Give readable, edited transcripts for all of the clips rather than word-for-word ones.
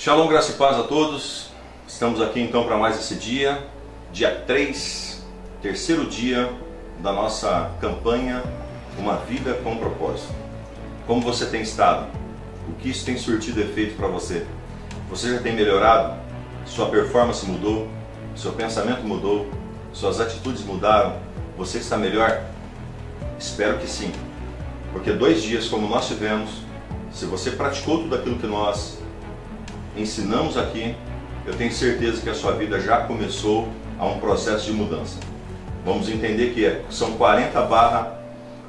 Shalom, graça e paz a todos. Estamos aqui então para mais esse dia 3, terceiro dia da nossa campanha Uma Vida com Propósito. Como você tem estado? O que isso tem surtido efeito para você? Você já tem melhorado? Sua performance mudou? Seu pensamento mudou? Suas atitudes mudaram? Você está melhor? Espero que sim. Porque 2 dias como nós tivemos, se você praticou tudo aquilo que nós ensinamos aqui, eu tenho certeza que a sua vida já começou a um processo de mudança. Vamos entender que são 40 barra,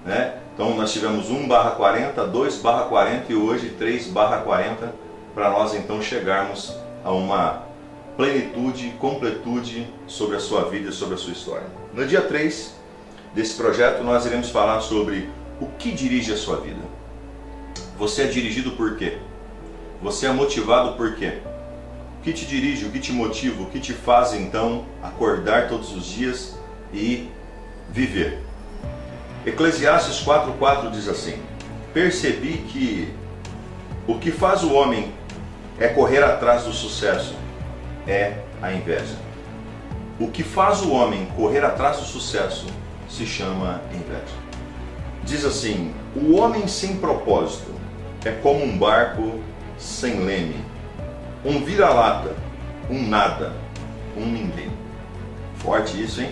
né? Então nós tivemos 1/40, 2/40 e hoje 3/40, para nós então chegarmos a uma plenitude, completude sobre a sua vida e sobre a sua história. No dia 3 desse projeto nós iremos falar sobre o que dirige a sua vida. Você é dirigido por quê? Você é motivado por quê? O que te dirige, o que te motiva, o que te faz então acordar todos os dias e viver? Eclesiastes 4:4 diz assim: percebi que o que faz o homem é correr atrás do sucesso, é a inveja. O que faz o homem correr atrás do sucesso se chama inveja. Diz assim: o homem sem propósito é como um barco sem leme, um vira-lata, um nada, um ninguém. Forte isso, hein?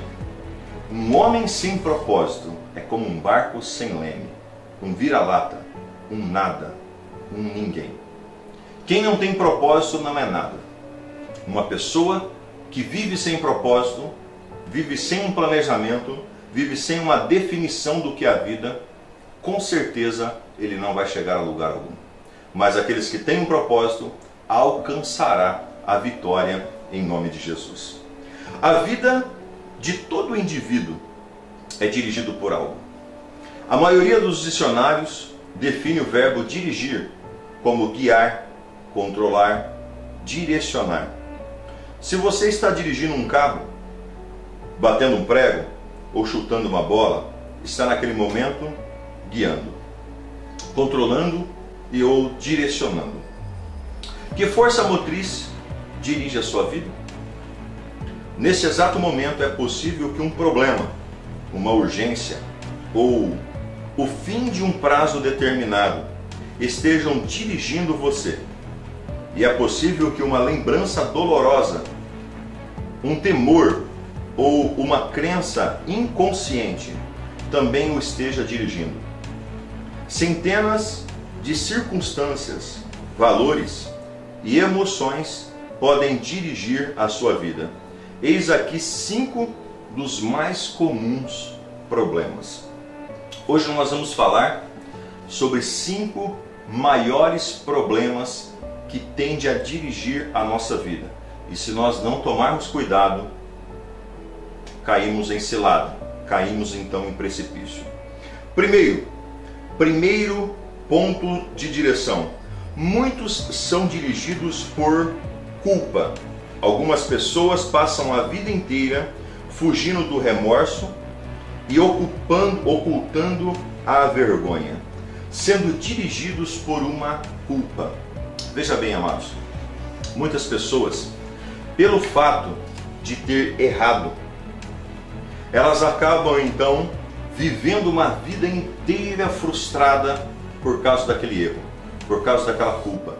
Um homem sem propósito é como um barco sem leme, um vira-lata, um nada, um ninguém. Quem não tem propósito não é nada. Uma pessoa que vive sem propósito, vive sem um planejamento, vive sem uma definição do que é a vida, com certeza ele não vai chegar a lugar algum. Mas aqueles que têm um propósito alcançará a vitória em nome de Jesus. A vida de todo indivíduo é dirigido por algo. A maioria dos dicionários define o verbo dirigir como guiar, controlar, direcionar. Se você está dirigindo um carro, batendo um prego ou chutando uma bola, está naquele momento guiando, controlando e ou direcionando. Que força motriz dirige a sua vida? Nesse exato momento é possível que um problema, uma urgência ou o fim de um prazo determinado estejam dirigindo você. E é possível que uma lembrança dolorosa, um temor ou uma crença inconsciente também o esteja dirigindo. Centenas de circunstâncias, valores e emoções podem dirigir a sua vida. Eis aqui 5 dos mais comuns problemas. Hoje nós vamos falar sobre 5 maiores problemas que tendem a dirigir a nossa vida. E se nós não tomarmos cuidado, caímos em cilada, caímos então em precipício. Primeiro ponto de direção. Muitos são dirigidos por culpa. Algumas pessoas passam a vida inteira fugindo do remorso e ocultando a vergonha, sendo dirigidos por uma culpa. Veja bem, amados, muitas pessoas, pelo fato de ter errado, elas acabam então vivendo uma vida inteira frustrada por causa daquele erro, por causa daquela culpa.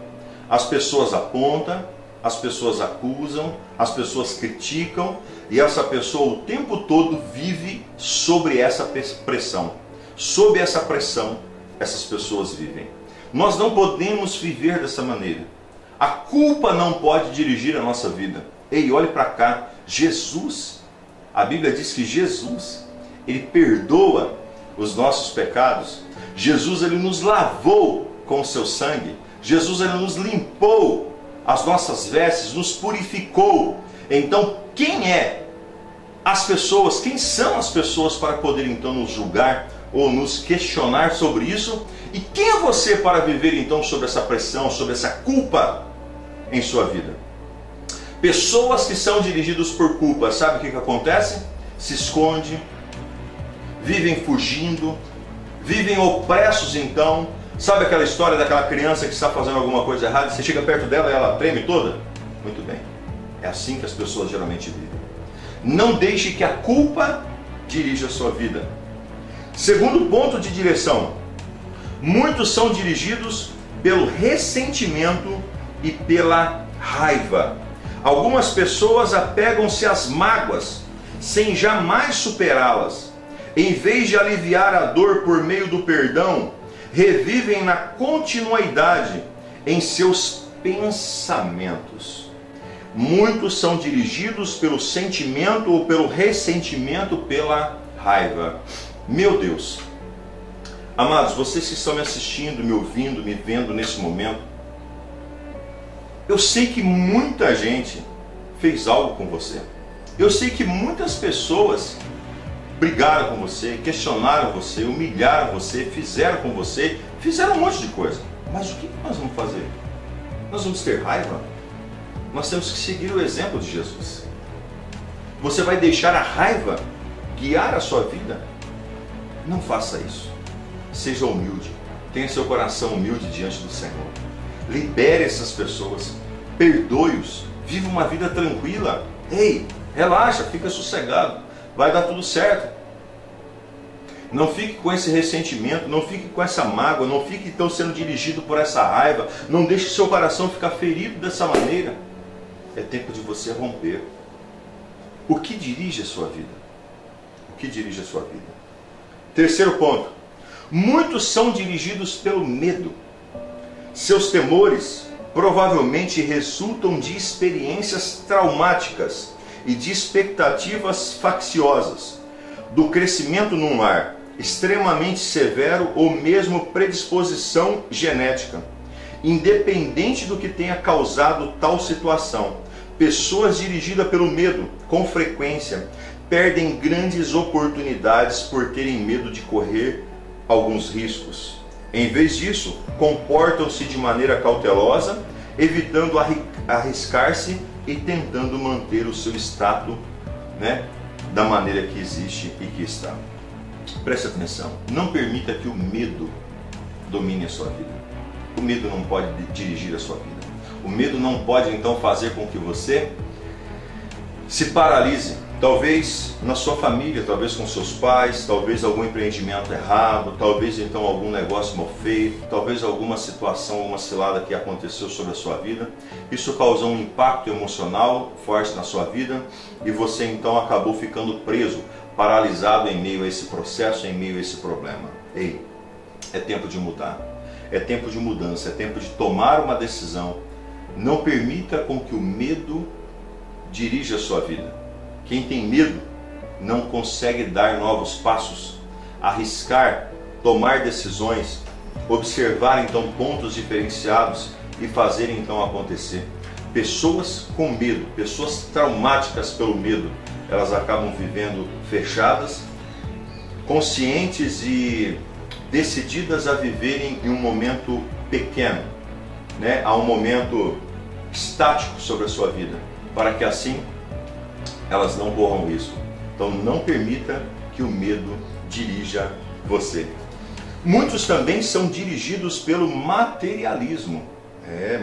As pessoas apontam, as pessoas acusam, as pessoas criticam, e essa pessoa o tempo todo vive sobre essa pressão. Sob essa pressão, essas pessoas vivem. Nós não podemos viver dessa maneira. A culpa não pode dirigir a nossa vida. Ei, olhe para cá. Jesus, a Bíblia diz que Jesus, Ele perdoa os nossos pecados. Jesus, Ele nos lavou com o seu sangue. Jesus, Ele nos limpou as nossas vestes, nos purificou. Então, quem são as pessoas para poder então nos julgar ou nos questionar sobre isso? E quem é você para viver então sobre essa pressão, sobre essa culpa em sua vida? Pessoas que são dirigidas por culpa, sabe o que acontece? Se esconde, vivem fugindo, vivem opressos então Sabe aquela história daquela criança que está fazendo alguma coisa errada, você chega perto dela e ela treme toda? Muito bem, é assim que as pessoas geralmente vivem. Não deixe que a culpa dirija a sua vida. Segundo ponto de direção, muitos são dirigidos pelo ressentimento e pela raiva. Algumas pessoas apegam-se às mágoas sem jamais superá-las. Em vez de aliviar a dor por meio do perdão, revivem na continuidade em seus pensamentos. Muitos são dirigidos pelo sentimento ou pelo ressentimento, pela raiva. Meu Deus, amados, vocês que estão me assistindo, me ouvindo, me vendo nesse momento, eu sei que muita gente fez algo com você. Eu sei que muitas pessoas brigaram com você, questionaram você, humilharam você, fizeram com você, fizeram um monte de coisa. Mas o que nós vamos fazer? Nós vamos ter raiva? Nós temos que seguir o exemplo de Jesus. Você vai deixar a raiva guiar a sua vida? Não faça isso. Seja humilde. Tenha seu coração humilde diante do Senhor. Libere essas pessoas. Perdoe-os. Viva uma vida tranquila. Ei, relaxa, fica sossegado. Vai dar tudo certo. Não fique com esse ressentimento, não fique com essa mágoa, não fique então sendo dirigido por essa raiva. Não deixe seu coração ficar ferido dessa maneira. É tempo de você romper. O que dirige a sua vida? O que dirige a sua vida? Terceiro ponto. Muitos são dirigidos pelo medo. Seus temores provavelmente resultam de experiências traumáticas e de expectativas facciosas, do crescimento num lar extremamente severo ou mesmo predisposição genética. Independente do que tenha causado tal situação, pessoas dirigidas pelo medo, com frequência, perdem grandes oportunidades por terem medo de correr alguns riscos. Em vez disso, comportam-se de maneira cautelosa, evitando arriscar-se e tentando manter o seu status, da maneira que existe e que está. Preste atenção, não permita que o medo domine a sua vida. O medo não pode dirigir a sua vida. O medo não pode então fazer com que você se paralise. Talvez na sua família, talvez com seus pais, talvez algum empreendimento errado, talvez então algum negócio mal feito, talvez alguma situação, alguma cilada que aconteceu sobre a sua vida. Isso causou um impacto emocional forte na sua vida e você então acabou ficando preso, paralisado em meio a esse processo, em meio a esse problema. Ei, é tempo de mudar, é tempo de mudança, é tempo de tomar uma decisão. Não permita com que o medo dirija a sua vida. Quem tem medo não consegue dar novos passos, arriscar, tomar decisões, observar então pontos diferenciados e fazer então acontecer. Pessoas com medo, pessoas traumáticas pelo medo, elas acabam vivendo fechadas, conscientes e decididas a viverem em um momento pequeno, a um momento estático sobre a sua vida, para que assim elas não corram risco. Então não permita que o medo dirija você. Muitos também são dirigidos pelo materialismo.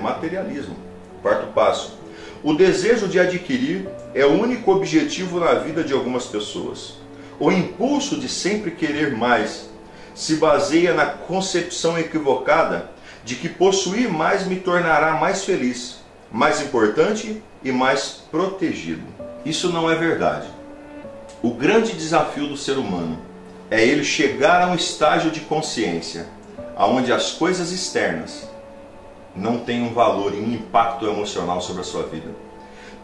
Materialismo. Quarto passo. O desejo de adquirir é o único objetivo na vida de algumas pessoas. O impulso de sempre querer mais se baseia na concepção equivocada de que possuir mais me tornará mais feliz, mais importante e mais protegido. Isso não é verdade. O grande desafio do ser humano é ele chegar a um estágio de consciência onde as coisas externas não têm um valor e um impacto emocional sobre a sua vida.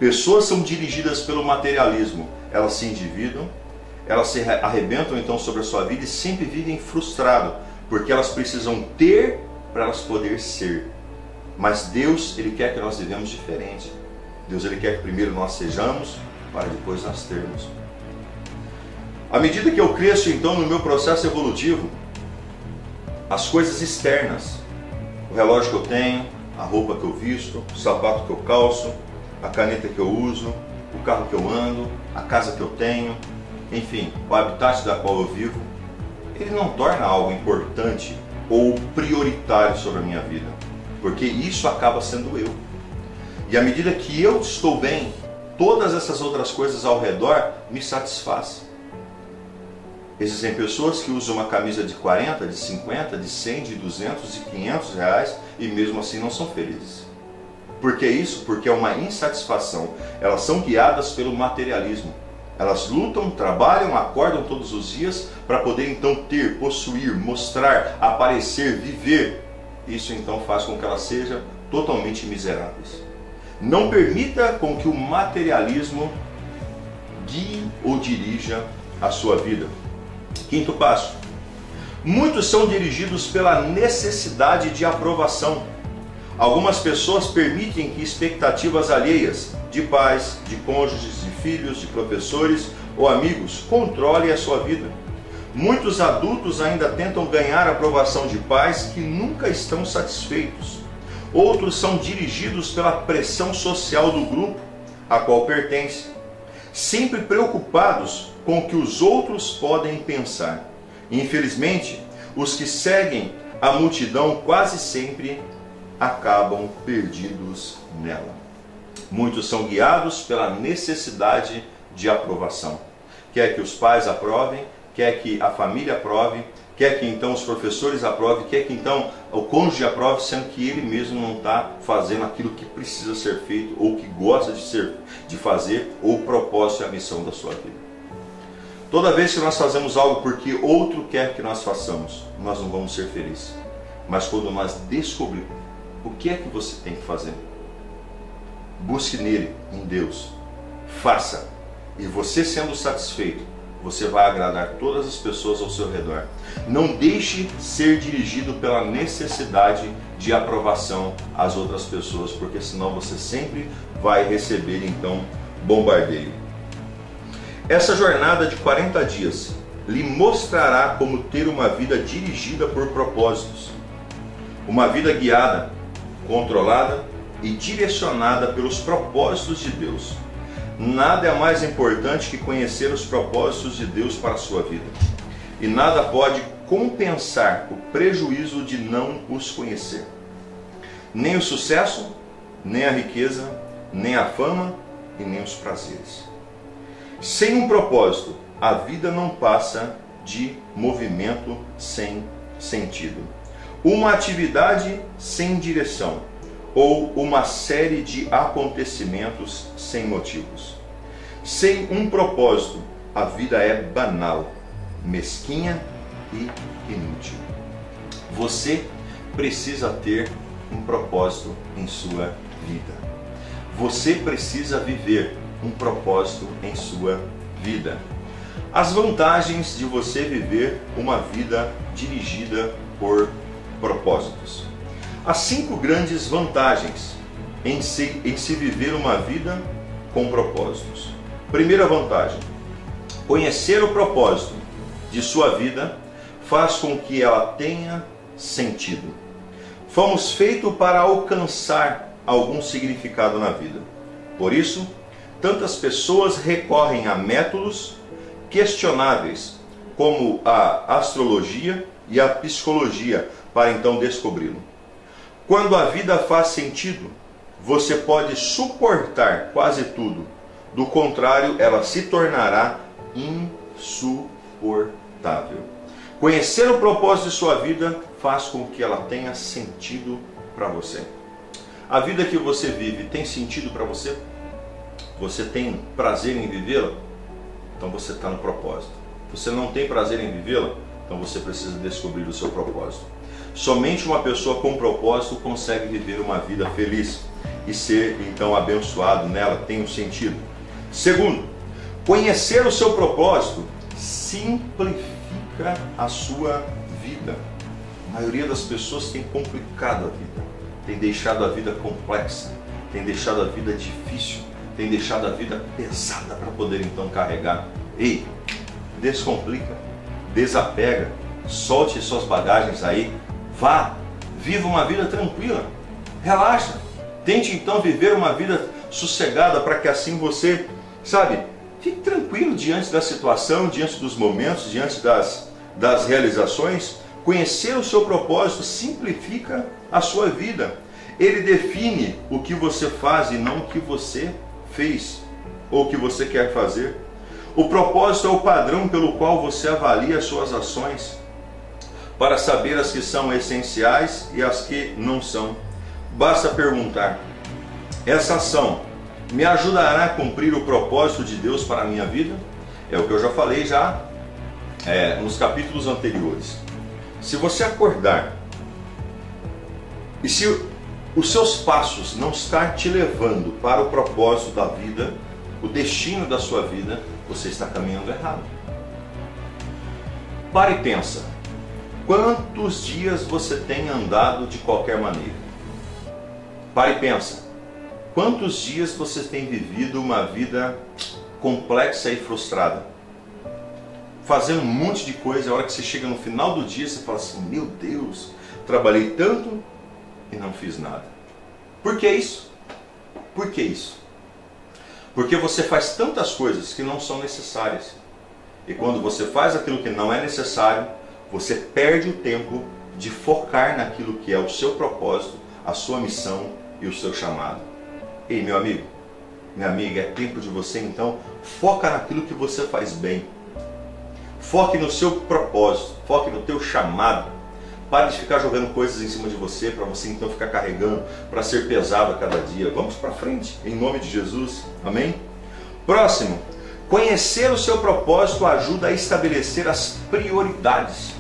Pessoas são dirigidas pelo materialismo, elas se endividam, elas se arrebentam então sobre a sua vida e sempre vivem frustradas, porque elas precisam ter para elas poderem ser. Mas Deus, Ele quer que nós vivamos diferente. Deus, Ele quer que primeiro nós sejamos, para depois nós termos. À medida que eu cresço então no meu processo evolutivo, as coisas externas, o relógio que eu tenho, a roupa que eu visto, o sapato que eu calço, a caneta que eu uso, o carro que eu ando, a casa que eu tenho, enfim, o habitat da qual eu vivo, ele não torna algo importante ou prioritário sobre a minha vida, porque isso acaba sendo eu. E à medida que eu estou bem, todas essas outras coisas ao redor me satisfazem. Existem pessoas que usam uma camisa de 40, de 50, de 100, de 200, de 500 reais e mesmo assim não são felizes. Por que isso? Porque é uma insatisfação. Elas são guiadas pelo materialismo. Elas lutam, trabalham, acordam todos os dias para poder então ter, possuir, mostrar, aparecer, viver. Isso então faz com que elas sejam totalmente miseráveis. Não permita com que o materialismo guie ou dirija a sua vida. Quinto passo. Muitos são dirigidos pela necessidade de aprovação. Algumas pessoas permitem que expectativas alheias de pais, de cônjuges, de filhos, de professores ou amigos controlem a sua vida. Muitos adultos ainda tentam ganhar a aprovação de pais que nunca estão satisfeitos. Outros são dirigidos pela pressão social do grupo a qual pertence, sempre preocupados com o que os outros podem pensar. Infelizmente, os que seguem a multidão quase sempre acabam perdidos nela. Muitos são guiados pela necessidade de aprovação. Quer que os pais aprovem, quer que a família aprove, quer que então os professores aprovem, quer que então o cônjuge aprove, sendo que ele mesmo não está fazendo aquilo que precisa ser feito, ou que gosta de fazer, ou o propósito e a missão da sua vida. Toda vez que nós fazemos algo porque outro quer que nós façamos, nós não vamos ser felizes. Mas quando nós descobrimos o que é que você tem que fazer, busque nele, em Deus, faça, e você sendo satisfeito, você vai agradar todas as pessoas ao seu redor. Não deixe ser dirigido pela necessidade de aprovação às outras pessoas, porque senão você sempre vai receber então bombardeio. Essa jornada de 40 dias lhe mostrará como ter uma vida dirigida por propósitos. Uma vida guiada, controlada e direcionada pelos propósitos de Deus. Nada é mais importante que conhecer os propósitos de Deus para a sua vida. E nada pode compensar o prejuízo de não os conhecer. Nem o sucesso, nem a riqueza, nem a fama e nem os prazeres. Sem um propósito, a vida não passa de movimento sem sentido. Uma atividade sem direção, ou uma série de acontecimentos sem motivos. Sem um propósito, a vida é banal, mesquinha e inútil. Você precisa ter um propósito em sua vida. Você precisa viver um propósito em sua vida. As vantagens de você viver uma vida dirigida por propósitos. Há 5 grandes vantagens em se viver uma vida com propósitos. Primeira vantagem: conhecer o propósito de sua vida faz com que ela tenha sentido. Fomos feitos para alcançar algum significado na vida. Por isso, tantas pessoas recorrem a métodos questionáveis, como a astrologia e a psicologia, para então descobri-lo. Quando a vida faz sentido, você pode suportar quase tudo. Do contrário, ela se tornará insuportável. Conhecer o propósito de sua vida faz com que ela tenha sentido para você. A vida que você vive tem sentido para você? Você tem prazer em vivê-la? Então você está no propósito. Você não tem prazer em vivê-la? Então você precisa descobrir o seu propósito. Somente uma pessoa com propósito consegue viver uma vida feliz e ser então abençoado nela, tem um sentido. Segundo, conhecer o seu propósito simplifica a sua vida. A maioria das pessoas tem complicado a vida, tem deixado a vida complexa, tem deixado a vida difícil, tem deixado a vida pesada para poder então carregar. Ei, descomplica, desapega, solte suas bagagens aí, vá, viva uma vida tranquila, relaxa, tente então viver uma vida sossegada para que assim você, fique tranquilo diante da situação, diante dos momentos, diante das realizações, Conhecer o seu propósito simplifica a sua vida. Ele define o que você faz e não o que você fez ou o que você quer fazer. O propósito é o padrão pelo qual você avalia as suas ações para saber as que são essenciais e as que não são. Basta perguntar: essa ação me ajudará a cumprir o propósito de Deus para a minha vida? É o que eu já falei nos capítulos anteriores. Se você acordar e se os seus passos não estar te levando para o propósito da vida, o destino da sua vida, você está caminhando errado. Pare e pensa. Quantos dias você tem andado de qualquer maneira? Pare e pensa. Quantos dias você tem vivido uma vida complexa e frustrada? Fazendo um monte de coisa, a hora que você chega no final do dia, você fala assim: meu Deus, trabalhei tanto e não fiz nada. Por que isso? Por que isso? Porque você faz tantas coisas que não são necessárias. E quando você faz aquilo que não é necessário, você perde o tempo de focar naquilo que é o seu propósito, a sua missão e o seu chamado. Ei, meu amigo, minha amiga, é tempo de você então foca naquilo que você faz bem. Foque no seu propósito, foque no teu chamado. Pare de ficar jogando coisas em cima de você para você então ficar carregando, para ser pesado a cada dia. Vamos para frente, em nome de Jesus. Amém? Próximo. Conhecer o seu propósito ajuda a estabelecer as prioridades.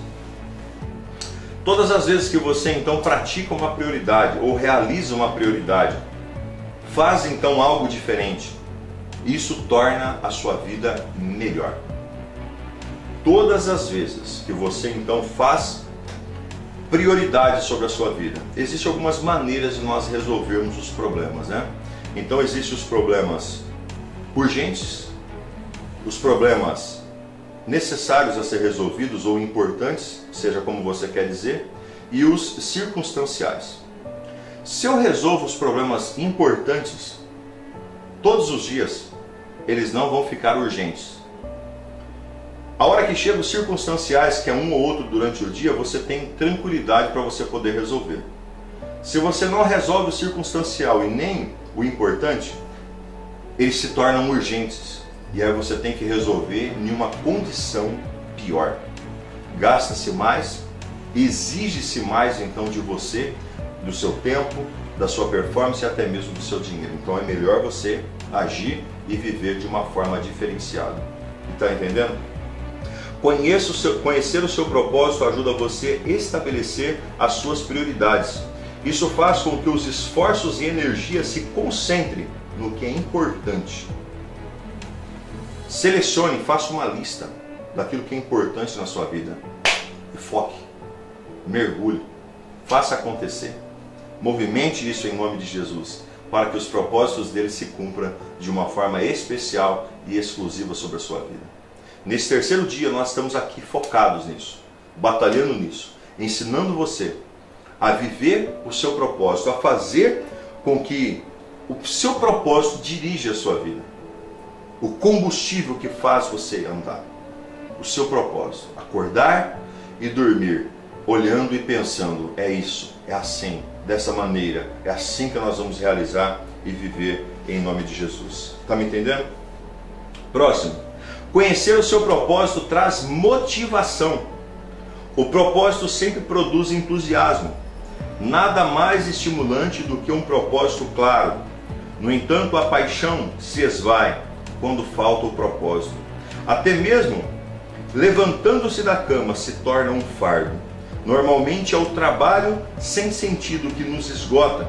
Todas as vezes que você então pratica uma prioridade ou realiza uma prioridade, faz então algo diferente, isso torna a sua vida melhor. Todas as vezes que você então faz prioridade sobre a sua vida, existem algumas maneiras de nós resolvermos os problemas, né? Então existem os problemas urgentes, os problemas necessários a ser resolvidos ou importantes, seja como você quer dizer, e os circunstanciais. Se eu resolvo os problemas importantes todos os dias, eles não vão ficar urgentes. A hora que chegam os circunstanciais, que é um ou outro durante o dia, você tem tranquilidade para você poder resolver. Se você não resolve o circunstancial e nem o importante, eles se tornam urgentes. E aí você tem que resolver em uma condição pior. Gasta-se mais, exige-se mais então de você, do seu tempo, da sua performance e até mesmo do seu dinheiro. Então é melhor você agir e viver de uma forma diferenciada. Está entendendo? Conhecer o seu propósito ajuda você a estabelecer as suas prioridades. Isso faz com que os esforços e energia se concentrem no que é importante. Selecione, faça uma lista daquilo que é importante na sua vida e foque, mergulhe, faça acontecer. Movimente isso em nome de Jesus, para que os propósitos dele se cumpram de uma forma especial e exclusiva sobre a sua vida. Nesse terceiro dia nós estamos aqui focados nisso, batalhando nisso, ensinando você a viver o seu propósito, a fazer com que o seu propósito dirija a sua vida. O combustível que faz você andar. O seu propósito. Acordar e dormir, olhando e pensando, é isso, é assim, dessa maneira, é assim que nós vamos realizar e viver em nome de Jesus. Está me entendendo? Próximo. Conhecer o seu propósito traz motivação. O propósito sempre produz entusiasmo. Nada mais estimulante do que um propósito claro. No entanto, a paixão se esvai quando falta o propósito. Até mesmo levantando-se da cama se torna um fardo. Normalmente é o trabalho sem sentido que nos esgota,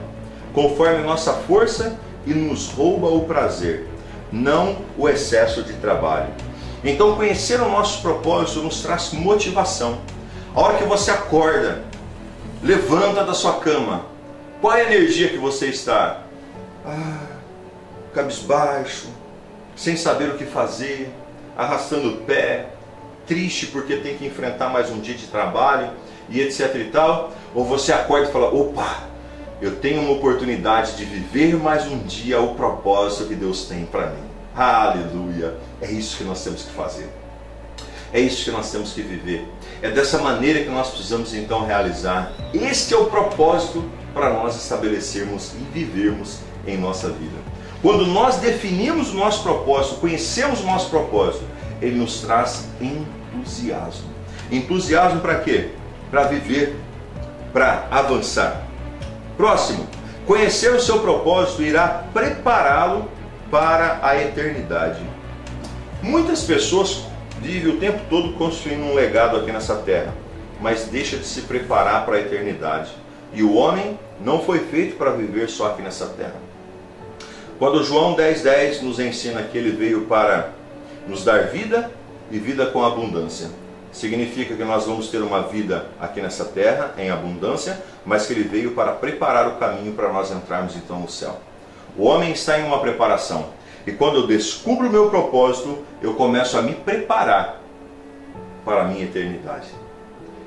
conforme nossa força e nos rouba o prazer, não o excesso de trabalho. Então conhecer o nosso propósito nos traz motivação. A hora que você acorda, levanta da sua cama, qual é a energia que você está? Cabisbaixo, sem saber o que fazer, arrastando o pé, triste porque tem que enfrentar mais um dia de trabalho e etc e tal? Ou você acorda e fala, opa, eu tenho uma oportunidade de viver mais um dia o propósito que Deus tem para mim. Aleluia! É isso que nós temos que fazer. É isso que nós temos que viver. É dessa maneira que nós precisamos então realizar. Este é o propósito para nós estabelecermos e vivermos em nossa vida. Quando nós definimos o nosso propósito, conhecemos o nosso propósito, ele nos traz entusiasmo. Entusiasmo para quê? Para viver, para avançar. Próximo, conhecer o seu propósito irá prepará-lo para a eternidade. Muitas pessoas vivem o tempo todo construindo um legado aqui nessa terra, mas deixa de se preparar para a eternidade. E o homem não foi feito para viver só aqui nessa terra. Quando João 10,10 nos ensina que ele veio para nos dar vida e vida com abundância, significa que nós vamos ter uma vida aqui nessa terra em abundância, mas que ele veio para preparar o caminho para nós entrarmos então no céu. O homem está em uma preparação. E quando eu descubro o meu propósito, eu começo a me preparar para a minha eternidade.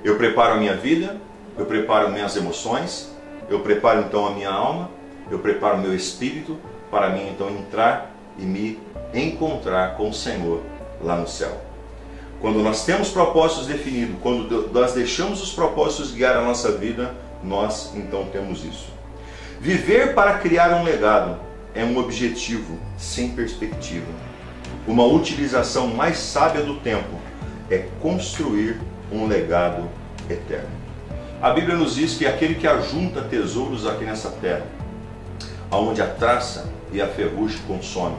Eu preparo a minha vida, eu preparo minhas emoções, eu preparo então a minha alma, eu preparo o meu espírito para mim então entrar e me encontrar com o Senhor lá no céu. Quando nós temos propósitos definidos, quando nós deixamos os propósitos guiar a nossa vida, nós então temos isso. Viver para criar um legado é um objetivo sem perspectiva. Uma utilização mais sábia do tempo é construir um legado eterno. A Bíblia nos diz que aquele que ajunta tesouros aqui nessa terra, onde a traça e a ferrugem consomem,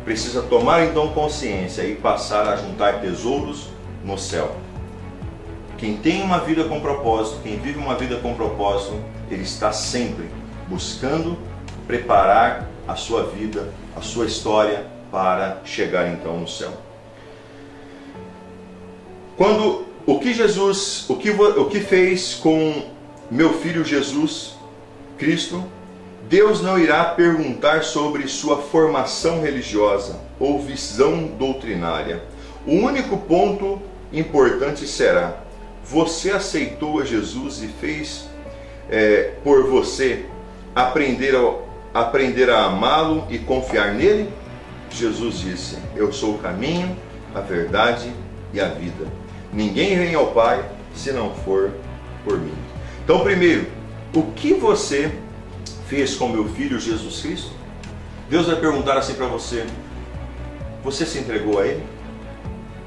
precisa tomar então consciência e passar a juntar tesouros no céu. Quem tem uma vida com propósito, quem vive uma vida com propósito, ele está sempre buscando preparar a sua vida, a sua história para chegar então no céu. Quando o que fez com meu filho Jesus Cristo, Deus não irá perguntar sobre sua formação religiosa ou visão doutrinária. O único ponto importante será: você aceitou a Jesus e fez por você aprender a amá-lo e confiar nele? Jesus disse: eu sou o caminho, a verdade e a vida. Ninguém vem ao Pai se não for por mim. Então, primeiro, o que você fez com meu filho Jesus Cristo? Deus vai perguntar assim para você: você se entregou a Ele?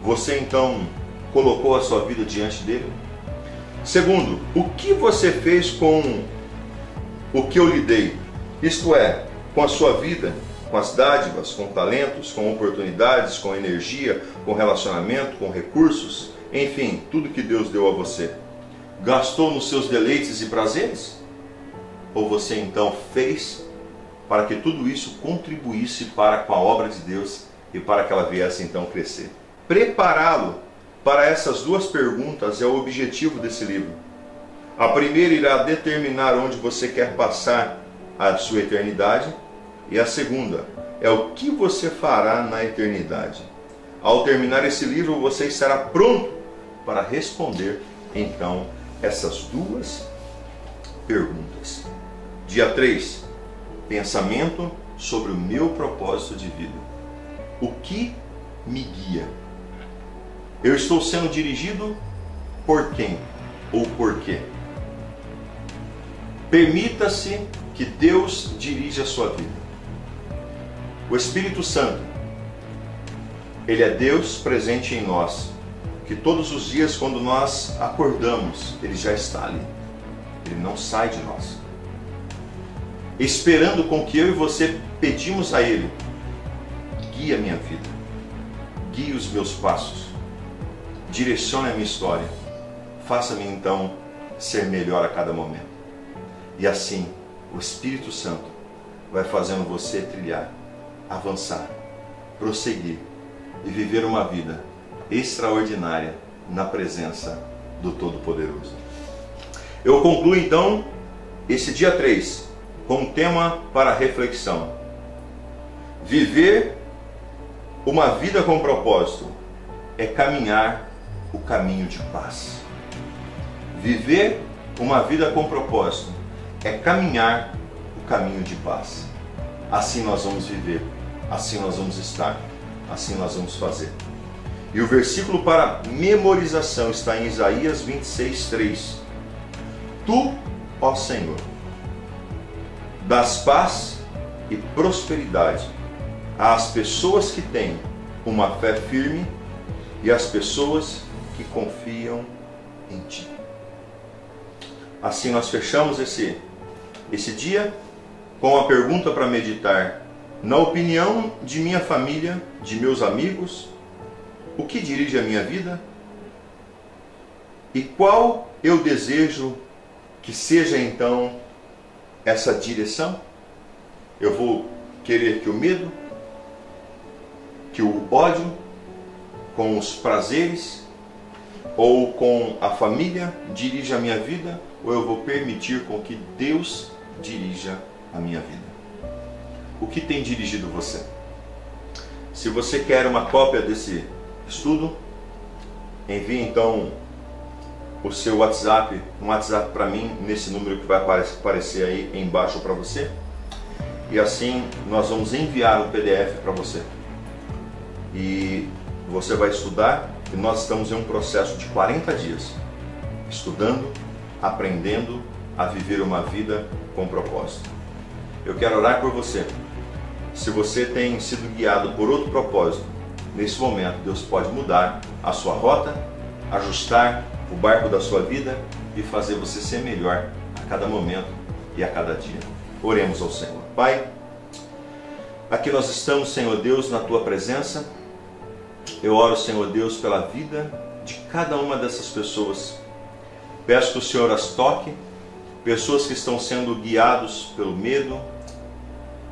Você então colocou a sua vida diante dele? Segundo, o que você fez com o que eu lhe dei? Isto é, com a sua vida, com as dádivas, com talentos, com oportunidades, com energia, com relacionamento, com recursos, enfim, tudo que Deus deu a você. Gastou nos seus deleites e prazeres? Ou você então fez para que tudo isso contribuísse para com a obra de Deus e para que ela viesse então crescer? Prepará-lo para essas duas perguntas é o objetivo desse livro. A primeira irá determinar onde você quer passar a sua eternidade, e a segunda é o que você fará na eternidade. Ao terminar esse livro, você estará pronto para responder então essas duas perguntas. Dia 3, pensamento sobre o meu propósito de vida. O que me guia? Eu estou sendo dirigido por quem ou por quê? Permita-se que Deus dirija a sua vida. O Espírito Santo, Ele é Deus presente em nós, que todos os dias quando nós acordamos, Ele já está ali. Ele não sai de nós. Esperando com que eu e você pedimos a Ele: guia a minha vida, guie os meus passos, direcione a minha história, faça-me então ser melhor a cada momento. E assim, o Espírito Santo vai fazendo você trilhar, avançar, prosseguir e viver uma vida extraordinária na presença do Todo-Poderoso. Eu concluo então esse dia 3 com um tema para reflexão: viver uma vida com propósito é caminhar o caminho de paz. Viver uma vida com propósito é caminhar o caminho de paz. Assim nós vamos viver, assim nós vamos estar, assim nós vamos fazer. E o versículo para memorização está em Isaías 26:3. Tu, ó Senhor, dás paz e prosperidade às pessoas que têm uma fé firme e às pessoas que confiam em Ti. Assim nós fechamos esse dia com a pergunta para meditar: na opinião de minha família, de meus amigos, o que dirige a minha vida? E qual eu desejo que seja então essa direção? Eu vou querer que o medo, que o ódio, com os prazeres ou com a família dirija a minha vida, ou eu vou permitir com que Deus dirija a minha vida? O que tem dirigido você? Se você quer uma cópia desse estudo, envie então o seu WhatsApp, um WhatsApp para mim, nesse número que vai aparecer aí embaixo para você, e assim nós vamos enviar o PDF para você. E você vai estudar, e nós estamos em um processo de 40 dias, estudando, aprendendo a viver uma vida com propósito. Eu quero orar por você. Se você tem sido guiado por outro propósito, nesse momento Deus pode mudar a sua rota, ajustar o barco da sua vida e fazer você ser melhor a cada momento e a cada dia. Oremos ao Senhor. Pai, aqui nós estamos, Senhor Deus, na Tua presença. Eu oro, Senhor Deus, pela vida de cada uma dessas pessoas. Peço que o Senhor as toque, pessoas que estão sendo guiados pelo medo,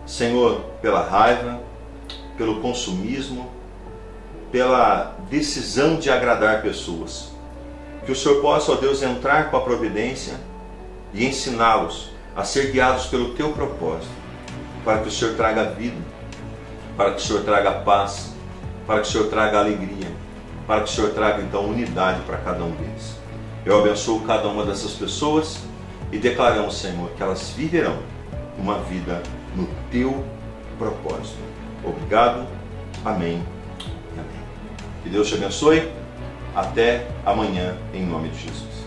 Senhor, pela raiva, pelo consumismo, pela decisão de agradar pessoas. Que o Senhor possa, ó Deus, entrar com a providência e ensiná-los a ser guiados pelo Teu propósito, para que o Senhor traga vida, para que o Senhor traga paz, para que o Senhor traga alegria, para que o Senhor traga então unidade para cada um deles. Eu abençoo cada uma dessas pessoas e declaramos, Senhor, que elas viverão uma vida no Teu propósito. Obrigado, amém e amém. Que Deus te abençoe. Até amanhã, em nome de Jesus.